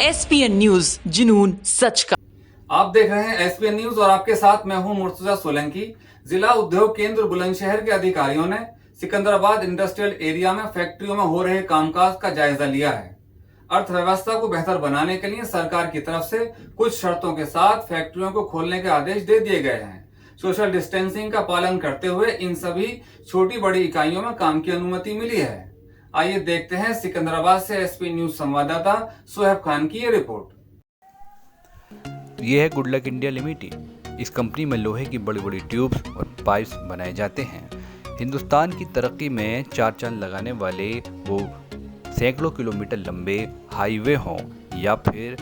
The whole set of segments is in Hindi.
एसपीएन न्यूज, जुनून सच का। आप देख रहे हैं एसपीएन न्यूज और आपके साथ मैं हूं मुर्तजा सोलंकी। जिला उद्योग केंद्र बुलंदशहर के अधिकारियों ने सिकंदराबाद इंडस्ट्रियल एरिया में फैक्ट्रियों में हो रहे कामकाज का जायजा लिया है। अर्थव्यवस्था को बेहतर बनाने के लिए सरकार की तरफ से कुछ शर्तों के साथ फैक्ट्रियों को खोलने के आदेश दे दिए गए हैं। सोशल डिस्टेंसिंग का पालन करते हुए इन सभी छोटी बड़ी इकाइयों में काम की अनुमति मिली है। आइए देखते हैं सिकंदराबाद से एसपी न्यूज संवाददाता सुहेब खान की ये रिपोर्ट। ये है गुड लक इंडिया लिमिटेड। इस कंपनी में लोहे की बड़ी बड़ी ट्यूब्स और पाइप्स बनाए जाते हैं। हिंदुस्तान की तरक्की में चार चांद लगाने वाले वो सैकड़ों किलोमीटर लंबे हाईवे हों या फिर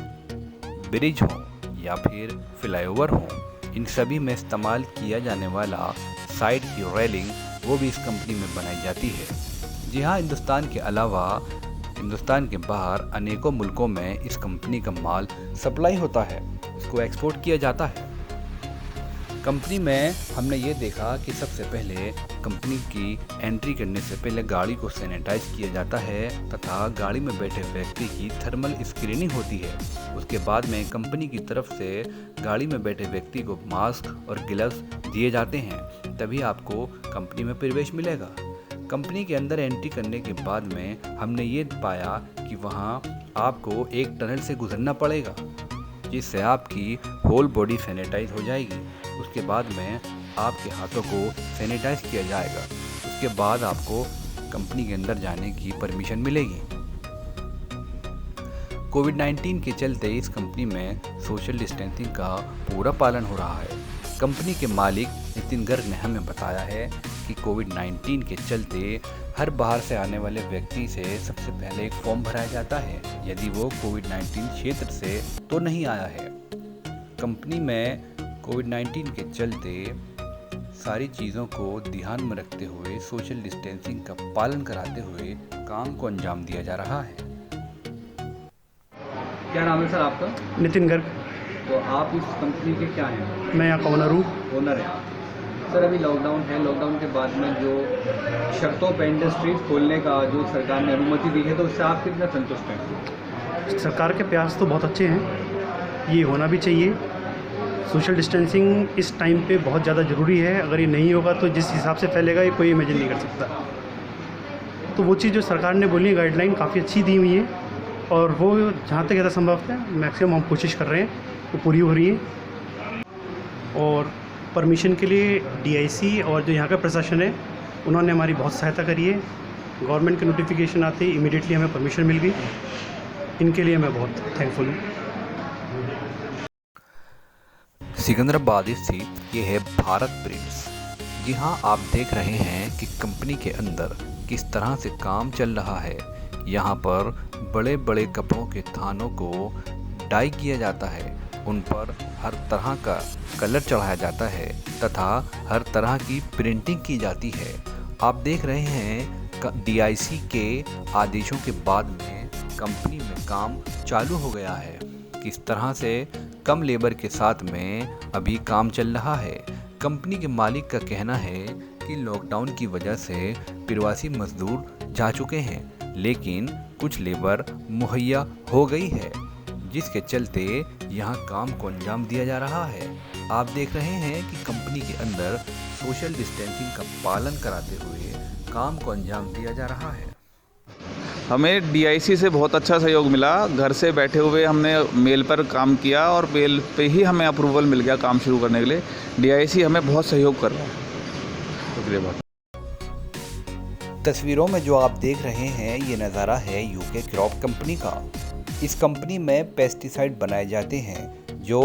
ब्रिज हों या फिर फ्लाईओवर हों, इन सभी में इस्तेमाल किया जाने वाला साइड की रेलिंग वो भी इस कंपनी में बनाई जाती है। जी हाँ, हिंदुस्तान के अलावा हिंदुस्तान के बाहर अनेकों मुल्कों में इस कंपनी का माल सप्लाई होता है, इसको एक्सपोर्ट किया जाता है। कंपनी में हमने ये देखा कि सबसे पहले कंपनी की एंट्री करने से पहले गाड़ी को सैनिटाइज किया जाता है तथा गाड़ी में बैठे व्यक्ति की थर्मल स्क्रीनिंग होती है। उसके बाद में कंपनी की तरफ से गाड़ी में बैठे व्यक्ति को मास्क और ग्लव्स दिए जाते हैं, तभी आपको कंपनी में प्रवेश मिलेगा। कंपनी के अंदर एंट्री करने के बाद में हमने ये पाया कि वहाँ आपको एक टनल से गुजरना पड़ेगा, जिससे आपकी होल बॉडी सैनिटाइज हो जाएगी। उसके बाद में आपके हाथों को सैनिटाइज किया जाएगा। उसके बाद आपको कंपनी के अंदर जाने की परमिशन मिलेगी। कोविड-19 के चलते इस कंपनी में सोशल डिस्टेंसिंग का पूरा पालन हो रहा है। कंपनी के मालिक नितिन गर्ग ने हमें बताया है कि कोविड-19 के चलते हर बाहर से आने वाले व्यक्ति से सबसे पहले एक फॉर्म भराया जाता है, यदि वो कोविड-19 क्षेत्र से तो नहीं आया है। कंपनी में कोविड-19 के चलते सारी चीज़ों को ध्यान में रखते हुए सोशल डिस्टेंसिंग का पालन कराते हुए काम को अंजाम दिया जा रहा है। क्या नाम है सर आपका? नितिन गर्ग। तो आप इस कंपनी के क्या हैं? मैं यहाँ का ओनर हूँ। ओनर है। सर अभी लॉकडाउन है, लॉकडाउन के बाद में जो शर्तों पर इंडस्ट्रीज खोलने का जो सरकार ने अनुमति दी है, तो उससे आप कितना संतुष्ट हैं? सरकार के प्रयास तो बहुत अच्छे हैं, ये होना भी चाहिए। सोशल डिस्टेंसिंग इस टाइम पे बहुत ज़्यादा ज़रूरी है। अगर ये नहीं होगा तो जिस हिसाब से फैलेगा ये कोई इमेजिन नहीं कर सकता। तो वो चीज़ जो सरकार ने बोली है, गाइडलाइन काफ़ी अच्छी दी हुई है और वो जहाँ तक ऐसा संभव है मैक्सिमम हम कोशिश कर रहे हैं, वो पूरी हो रही है। और परमिशन के लिए डीआईसी और जो यहाँ का प्रशासन है उन्होंने हमारी बहुत सहायता करी है। गवर्नमेंट के नोटिफिकेशन आते ही इमीडिएटली हमें परमिशन मिल गई। इनके लिए मैं बहुत थैंकफुल हूँ। सिकंदराबाद स्थित ये है भारत प्रिंट्स। जी हाँ, आप देख रहे हैं कि कंपनी के अंदर किस तरह से काम चल रहा है। यहाँ पर बड़े बड़े कपड़ों के थानों को डाई किया जाता है, उन पर हर तरह का कलर चढ़ाया जाता है तथा हर तरह की प्रिंटिंग की जाती है। आप देख रहे हैं डीआईसी के आदेशों के बाद में कंपनी में काम चालू हो गया है। किस तरह से कम लेबर के साथ में अभी काम चल रहा है। कंपनी के मालिक का कहना है कि लॉकडाउन की वजह से प्रवासी मजदूर जा चुके हैं, लेकिन कुछ लेबर मुहैया हो गई है, जिसके चलते यहाँ काम को अंजाम दिया जा रहा है। आप देख रहे हैं कि कंपनी के अंदर सोशल डिस्टेंसिंग का पालन कराते हुए काम को अंजाम दिया जा रहा है। हमें डीआईसी से बहुत अच्छा सहयोग मिला। घर से बैठे हुए हमने मेल पर काम किया और मेल पे ही हमें अप्रूवल मिल गया काम शुरू करने के लिए। डीआईसी हमें बहुत सहयोग कर रहा है। शुक्रिया। तस्वीरों में जो आप देख रहे हैं ये नज़ारा है यूके क्रॉप कंपनी का। इस कंपनी में पेस्टिसाइड बनाए जाते हैं जो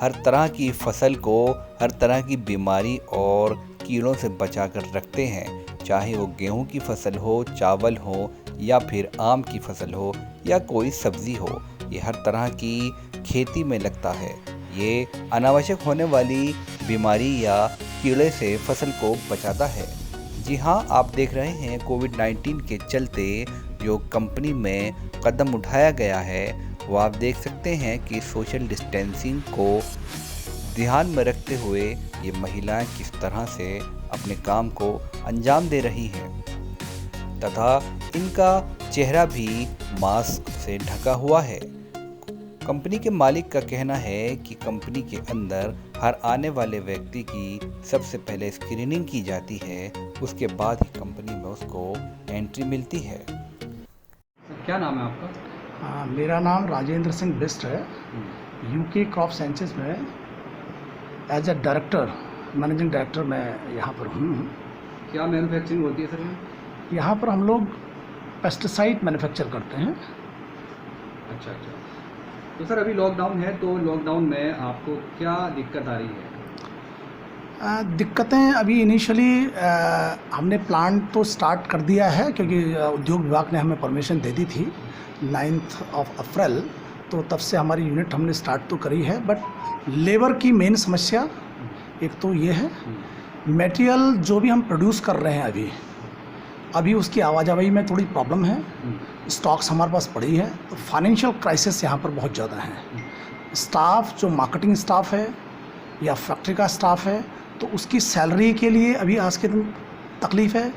हर तरह की फसल को हर तरह की बीमारी और कीड़ों से बचा कर रखते हैं, चाहे वो गेहूं की फसल हो, चावल हो या फिर आम की फसल हो या कोई सब्ज़ी हो। ये हर तरह की खेती में लगता है। ये अनावश्यक होने वाली बीमारी या कीड़े से फसल को बचाता है। जी हाँ, आप देख रहे हैं कोविड-19 के चलते जो कंपनी में कदम उठाया गया है वो आप देख सकते हैं कि सोशल डिस्टेंसिंग को ध्यान में रखते हुए ये महिलाएं किस तरह से अपने काम को अंजाम दे रही हैं तथा इनका चेहरा भी मास्क से ढका हुआ है। कंपनी के मालिक का कहना है कि कंपनी के अंदर हर आने वाले व्यक्ति की सबसे पहले स्क्रीनिंग की जाती है, उसके बाद ही कंपनी में उसको एंट्री मिलती है। क्या नाम है आपका? मेरा नाम राजेंद्र सिंह बिस्ट है। यूके क्रॉप साइंसेस में as a director, managing director मैं यहाँ पर हूँ। क्या मैन्युफैक्चरिंग होती है सर? यहाँ पर हम लोग पेस्टिसाइड मैन्युफैक्चर करते हैं। अच्छा। तो सर अभी लॉकडाउन है, तो लॉकडाउन में आपको क्या दिक्कत आ रही है? दिक्कतें अभी इनिशियली हमने प्लांट तो स्टार्ट कर दिया है, क्योंकि उद्योग विभाग ने हमें परमिशन दे दी थी 9 अप्रैल, तो तब से हमारी यूनिट हमने स्टार्ट तो करी है। बट लेबर की मेन समस्या एक तो ये है, मटेरियल जो भी हम प्रोड्यूस कर रहे हैं अभी उसकी आवाजाही में थोड़ी प्रॉब्लम है। स्टॉक्स हमारे पास पड़ी है, तो फाइनेंशियल क्राइसिस यहाँ पर बहुत ज़्यादा है। स्टाफ जो मार्केटिंग स्टाफ है या फैक्ट्री का स्टाफ है, तो उसकी सैलरी के लिए अभी आज के दिन तकलीफ़ है।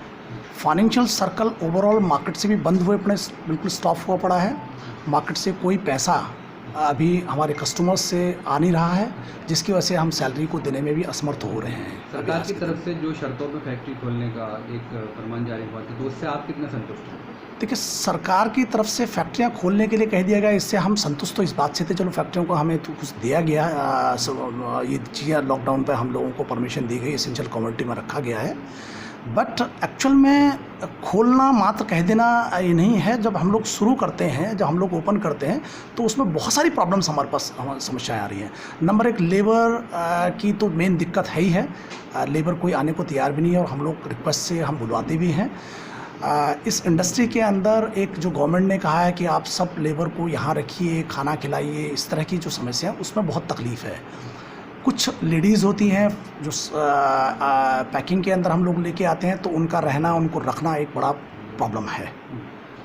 फाइनेंशियल सर्कल ओवरऑल मार्केट से भी बंद हुए पड़े, बिल्कुल स्टॉप हुआ पड़ा है। मार्केट से कोई पैसा अभी हमारे कस्टमर्स से आ नहीं रहा है, जिसकी वजह से हम सैलरी को देने में भी असमर्थ हो रहे हैं। सरकार की तरफ से जो शर्तों पर फैक्ट्री खोलने का एक फरमान जारी हुआ था, तो उससे आप कितना संतुष्ट हैं? देखिए, सरकार की तरफ से फैक्ट्रियां खोलने के लिए कह दिया गया, इससे हम संतुष्ट तो इस बात से थे, चलो फैक्ट्रियों को हमें तो कुछ दिया गया, ये चीज़ें लॉकडाउन पर हम लोगों को परमिशन दी गई, एसेंशियल कमोडिटी में रखा गया है। बट एक्चुअल में खोलना मात्र कह देना ये नहीं है। जब हम लोग शुरू करते हैं, जब हम लोग ओपन करते हैं, तो उसमें बहुत सारी प्रॉब्लम्स हमारे पास समस्याएं आ रही हैं। नंबर एक, लेबर की तो मेन दिक्कत है ही है। लेबर कोई आने को तैयार भी नहीं है, और हम लोग रिक्वेस्ट से हम बुलवाते भी हैं। इस इंडस्ट्री के अंदर एक जो गवर्नमेंट ने कहा है कि आप सब लेबर को यहाँ रखिए, खाना खिलाइए, इस तरह की जो समस्या है उसमें बहुत तकलीफ़ है। कुछ लेडीज़ होती हैं जो पैकिंग के अंदर हम लोग लेके आते हैं, तो उनका रहना, उनको रखना एक बड़ा प्रॉब्लम है।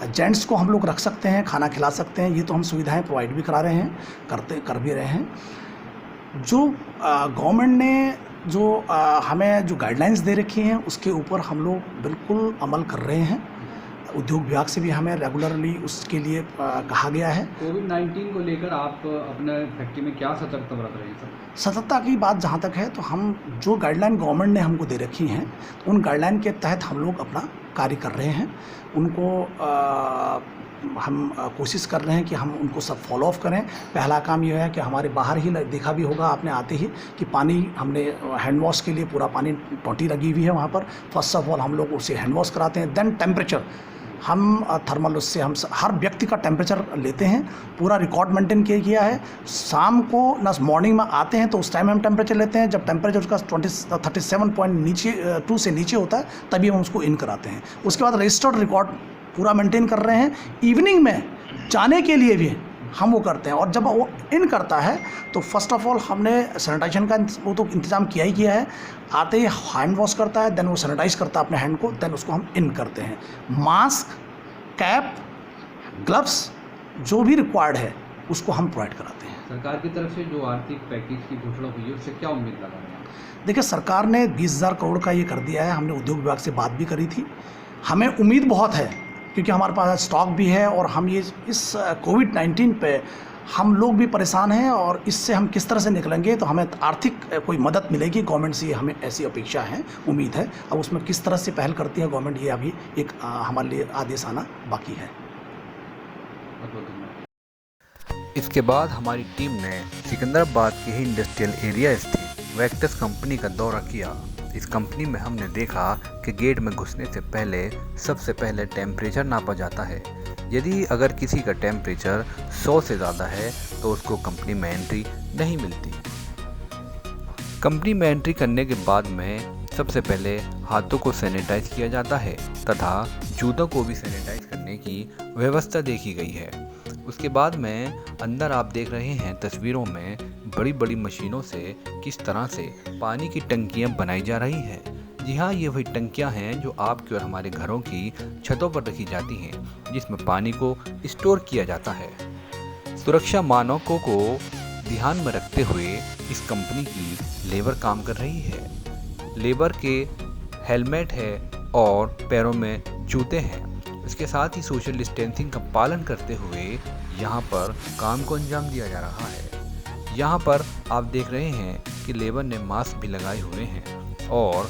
जेंट्स को हम लोग रख सकते हैं, खाना खिला सकते हैं, ये तो हम सुविधाएं प्रोवाइड भी करा रहे हैं, कर भी रहे हैं। जो गवर्नमेंट ने जो हमें जो गाइडलाइंस दे रखी हैं, उसके ऊपर हम लोग बिल्कुल अमल कर रहे हैं। उद्योग विभाग से भी हमें रेगुलरली उसके लिए कहा गया है। कोविड-19 को लेकर आप अपने फैक्ट्री में क्या सतर्कता बरत रहे हैं सर? सतर्कता की बात जहाँ तक है, तो हम जो गाइडलाइन गवर्नमेंट ने हमको दे रखी हैं, उन गाइडलाइन के तहत हम लोग अपना कार्य कर रहे हैं। उनको हम कोशिश कर रहे हैं कि हम उनको सब फॉलो अप करें। पहला काम यह है कि हमारे बाहर ही देखा भी होगा आपने आते ही कि पानी हमने हैंड वॉश के लिए पूरा पानी टोंटी लगी हुई है वहाँ पर। फर्स्ट ऑफ ऑल हम लोग उसे हैंड वॉश कराते हैं। देन टेम्परेचर हम थर्मल उससे हम हर व्यक्ति का टेम्परेचर लेते हैं, पूरा रिकॉर्ड मेंटेन किया है। शाम को ना मॉर्निंग में आते हैं तो उस टाइम हम टेम्परेचर लेते हैं, जब टेम्परेचर उसका 37.2 से नीचे होता है तभी हम उसको इन कराते हैं। उसके बाद रजिस्टर्ड रिकॉर्ड पूरा मेंटेन कर रहे हैं। इवनिंग में जाने के लिए भी हम वो करते हैं, और जब वो इन करता है तो फर्स्ट ऑफ ऑल हमने सैनिटाइजेशन का वो तो इंतज़ाम किया ही किया है। आते ही हैंड वॉश करता है, देन वो सैनिटाइज करता है अपने हैंड को, देन उसको हम इन करते हैं। मास्क, कैप, ग्लव्स जो भी रिक्वायर्ड है उसको हम प्रोवाइड कराते हैं। सरकार की तरफ से जो आर्थिक पैकेज की घोषणा हुई है, उससे क्या उम्मीद लगा रहे हैं? देखिए, सरकार ने 20,000 करोड़ का ये कर दिया है। हमने उद्योग विभाग से बात भी करी थी। हमें उम्मीद बहुत है, क्योंकि हमारे पास स्टॉक भी है, और हम ये इस कोविड-19 पे हम लोग भी परेशान हैं, और इससे हम किस तरह से निकलेंगे, तो हमें आर्थिक कोई मदद मिलेगी गवर्नमेंट से, हमें ऐसी अपेक्षा है, उम्मीद है। अब उसमें किस तरह से पहल करती है गवर्नमेंट, ये अभी एक हमारे लिए आदेश आना बाकी है। इसके बाद हमारी टीम ने सिकंदराबाद के ही इंडस्ट्रियल एरिया स्थित वैक्टस कंपनी का दौरा किया। इस कंपनी में हमने देखा कि गेट में घुसने से पहले सबसे पहले टेम्परेचर नापा जाता है। यदि अगर किसी का टेम्परेचर 100 से ज़्यादा है तो उसको कंपनी में एंट्री नहीं मिलती। कंपनी में एंट्री करने के बाद में सबसे पहले हाथों को सैनिटाइज किया जाता है तथा जूतों को भी सैनिटाइज करने की व्यवस्था देखी गई है। उसके बाद में अंदर आप देख रहे हैं तस्वीरों में बड़ी बड़ी मशीनों से किस तरह से पानी की टंकियां बनाई जा रही हैं। जी हाँ, ये वही टंकियां हैं जो आपके और हमारे घरों की छतों पर रखी जाती हैं, जिसमें पानी को स्टोर किया जाता है। सुरक्षा मानकों को ध्यान में रखते हुए इस कंपनी की लेबर काम कर रही है। लेबर के हेलमेट है और पैरों में जूते हैं। इसके साथ ही सोशल डिस्टेंसिंग का पालन करते हुए यहाँ पर काम को अंजाम दिया जा रहा है। यहाँ पर आप देख रहे हैं कि लेबर ने मास्क भी लगाए हुए हैं और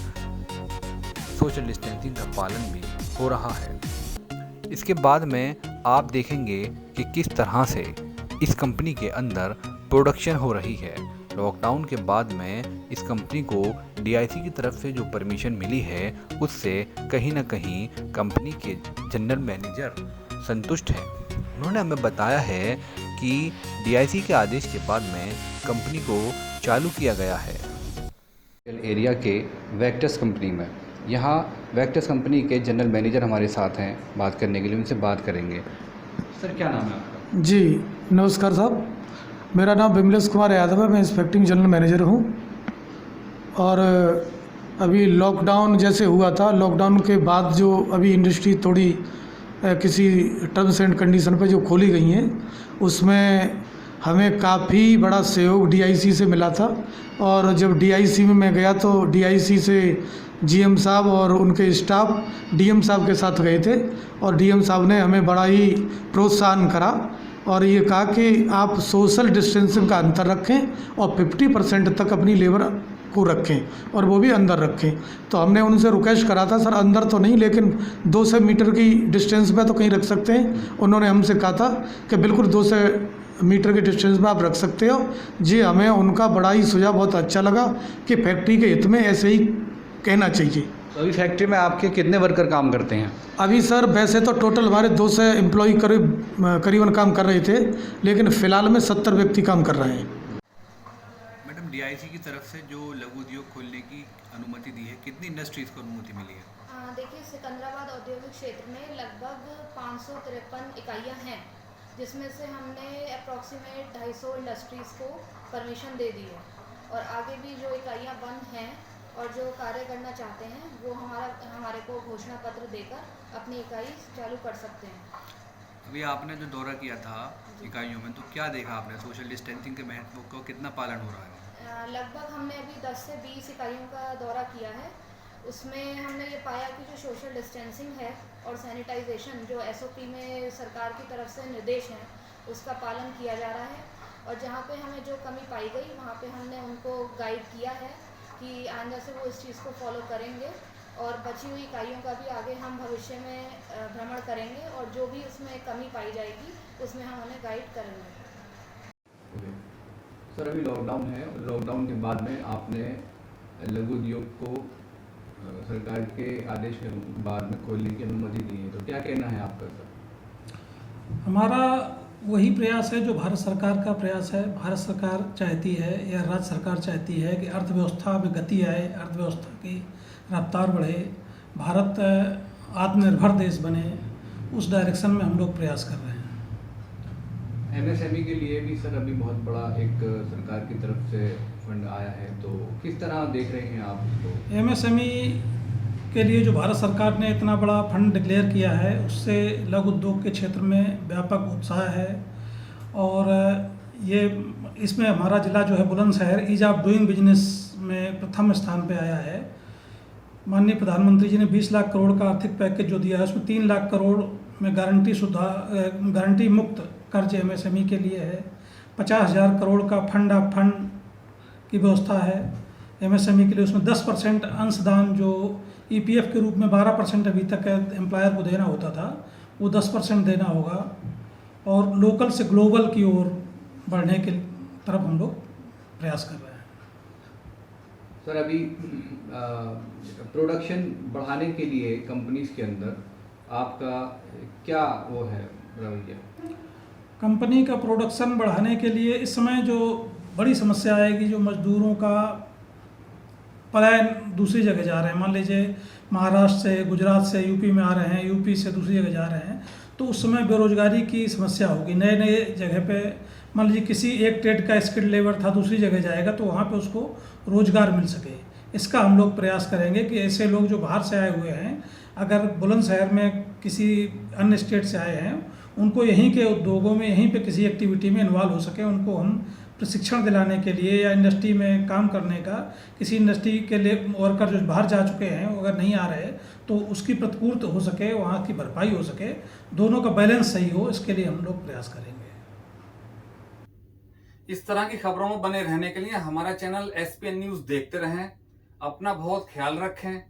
सोशल डिस्टेंसिंग का पालन भी हो रहा है। इसके बाद में आप देखेंगे कि किस तरह से इस कंपनी के अंदर प्रोडक्शन हो रही है। लॉकडाउन के बाद में इस कंपनी को DIC की तरफ से जो परमिशन मिली है उससे कहीं ना कहीं कंपनी के जनरल मैनेजर संतुष्ट हैं। उन्होंने हमें बताया है कि DIC के आदेश के बाद में कंपनी को चालू किया गया है। एरिया के वेक्टर्स कंपनी में, यहाँ वेक्टर्स कंपनी के जनरल मैनेजर हमारे साथ हैं बात करने के लिए, उनसे बात करेंगे। सर क्या नाम है आपका? जी नमस्कार साहब, मेरा नाम विमलेश कुमार यादव है, मैं इंस्पेक्टिंग जनरल मैनेजर हूँ। और अभी लॉकडाउन जैसे हुआ था, लॉकडाउन के बाद जो अभी इंडस्ट्री थोड़ी किसी टर्म्स एंड कंडीशन पे जो खोली गई हैं उसमें हमें काफ़ी बड़ा सहयोग DIC से मिला था। और जब DIC में मैं गया तो DIC से GM साहब और उनके स्टाफ DM साहब के साथ गए थे और DM साहब ने हमें बड़ा ही प्रोत्साहन करा और ये कहा कि आप सोशल डिस्टेंसिंग का अंतर रखें और 50% तक अपनी लेबर को रखें और वो भी अंदर रखें। तो हमने उनसे रिक्वेस्ट करा था, सर अंदर तो नहीं लेकिन 200 मीटर की डिस्टेंस पे तो कहीं रख सकते हैं। उन्होंने हमसे कहा था कि बिल्कुल 200 मीटर के डिस्टेंस में आप रख सकते हो जी। हमें उनका बड़ा ही सुझाव बहुत अच्छा लगा कि फैक्ट्री के हित में ऐसे ही कहना चाहिए। तो अभी फैक्ट्री में आपके कितने वर्कर काम करते हैं? अभी सर वैसे तो टोटल हमारे 200 एम्प्लॉई करीबन काम कर रहे थे, लेकिन फ़िलहाल में 70 व्यक्ति काम कर रहे हैं। मैडम, DIC की तरफ से जो लघु उद्योग खोलने की अनुमति दी है, कितनी इंडस्ट्रीज़ को अनुमति मिली है? देखिए, सिकंदराबाद औद्योगिक क्षेत्र में लगभग 553 इकाइयाँ हैं, जिसमें से हमने अप्रॉक्सीमेट 250 इंडस्ट्रीज़ को परमिशन दे दी है और आगे भी जो इकाइयाँ बंद हैं और जो कार्य करना चाहते हैं वो हमारे को घोषणा पत्र देकर अपनी इकाई चालू कर सकते हैं। अभी आपने जो दौरा किया था इकाइयों में, तो क्या देखा आपने? सोशल डिस्टेंसिंग के महत्व को कितना पालन हो रहा है? लगभग हमने अभी 10 से 20 इकाइयों का दौरा किया है। उसमें हमने ये पाया कि जो सोशल डिस्टेंसिंग है और सैनिटाइजेशन जो SOP में सरकार की तरफ से निर्देश हैं उसका पालन किया जा रहा है। और जहाँ पे हमें जो कमी पाई गई वहाँ पे हमने उनको गाइड किया है कि आगे से वो इस चीज़ को फॉलो करेंगे और बची हुई इकाइयों का भी आगे हम भविष्य में भ्रमण करेंगे और जो भी उसमें कमी पाई जाएगी उसमें हम उन्हें गाइड करेंगे। सर अभी लॉकडाउन है, लॉकडाउन के बाद में आपने लघु उद्योग को सरकार के आदेश के बाद में खोलने की अनुमति दी है, तो क्या कहना है आपका सर? हमारा वही प्रयास है जो भारत सरकार का प्रयास है। भारत सरकार चाहती है या राज्य सरकार चाहती है कि अर्थव्यवस्था में गति आए, अर्थव्यवस्था की रफ्तार बढ़े, भारत आत्मनिर्भर देश बने, उस डायरेक्शन में हम लोग प्रयास कर रहे हैं। MSME के लिए भी सर अभी बहुत बड़ा एक सरकार की तरफ से फंड आया है, तो किस तरह देख रहे हैं आप उसको? MSME के लिए जो भारत सरकार ने इतना बड़ा फंड डिक्लेयर किया है उससे लघु उद्योग के क्षेत्र में व्यापक उत्साह है और ये इसमें हमारा ज़िला जो है Bulandshahr ease of doing business में प्रथम स्थान पे आया है। माननीय प्रधानमंत्री जी ने 20 लाख करोड़ का आर्थिक पैकेज जो दिया है उसमें 3 लाख करोड़ में गारंटी मुक्त कर्ज MSME के लिए है। 50,000 करोड़ का फंड ऑफ फंड की व्यवस्था है MSME के लिए। उसमें 10% अंशदान जो EPF के रूप में 12% अभी तक एम्प्लॉयर को देना होता था वो 10% देना होगा और लोकल से ग्लोबल की ओर बढ़ने के तरफ हम लोग प्रयास कर रहे हैं। सर अभी प्रोडक्शन बढ़ाने के लिए कंपनीज के अंदर आपका क्या वो है रवैया? कंपनी का प्रोडक्शन बढ़ाने के लिए इस समय जो बड़ी समस्या आएगी, जो मजदूरों का पलायन दूसरी जगह जा रहे हैं, मान लीजिए महाराष्ट्र से, गुजरात से यूपी में आ रहे हैं, यूपी से दूसरी जगह जा रहे हैं, तो उस समय बेरोजगारी की समस्या होगी। नए नए जगह पे मान लीजिए किसी एक ट्रेड का स्किल्ड लेबर था दूसरी जगह जाएगा तो वहाँ पे उसको रोजगार मिल सके। इसका हम लोग प्रयास करेंगे कि ऐसे लोग जो बाहर से आए हुए हैं, अगर बुलंदशहर में किसी अन्य स्टेट से आए हैं, उनको यहीं के उद्योगों में, यहीं पे किसी एक्टिविटी में इन्वॉल्व हो सके, उनको हम प्रशिक्षण दिलाने के लिए या इंडस्ट्री में काम करने का, किसी इंडस्ट्री के लिए वर्कर जो बाहर जा चुके हैं वो अगर नहीं आ रहे तो उसकी प्रतिपूर्ति हो सके, वहाँ की भरपाई हो सके, दोनों का बैलेंस सही हो, इसके लिए हम लोग प्रयास करेंगे। इस तरह की खबरों में बने रहने के लिए हमारा चैनल SPN न्यूज़ देखते रहें। अपना बहुत ख्याल रखें,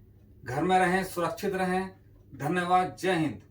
घर में रहें, सुरक्षित रहें। धन्यवाद। जय हिंद।